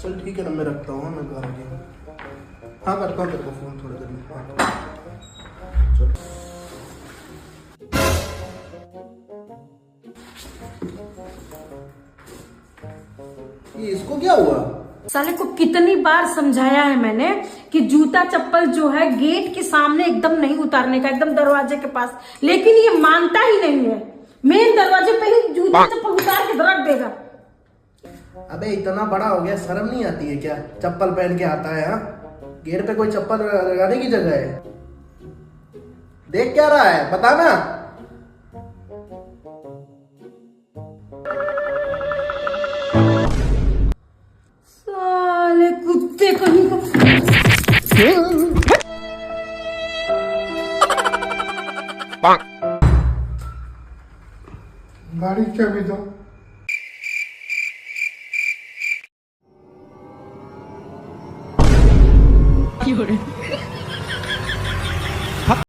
चल ठीक है ना, मैं रखता हूँ, मैं घर आ गया। हाँ करता हूँ तेरे को फोन थोड़ी देर में। हाँ चल। ये इसको क्या हुआ? साले को कितनी बार समझाया है मैंने कि जूता चप्पल जो है गेट के सामने एकदम नहीं उतारने का, एकदम दरवाजे के पास, लेकिन ये मानता ही नहीं है। मेन दरवाजे पे ही जूता चप्पल उतार के रख देगा। अबे इतना बड़ा हो गया, शर्म नहीं आती है क्या? चप्पल पहन के आता है? हाँ, गेट पे कोई चप्पल लगाने की जगह है? देख क्या रहा है, बता ना। साले कुत्ते कहीं का। गाड़ी की चाबी दो। क्यों रे?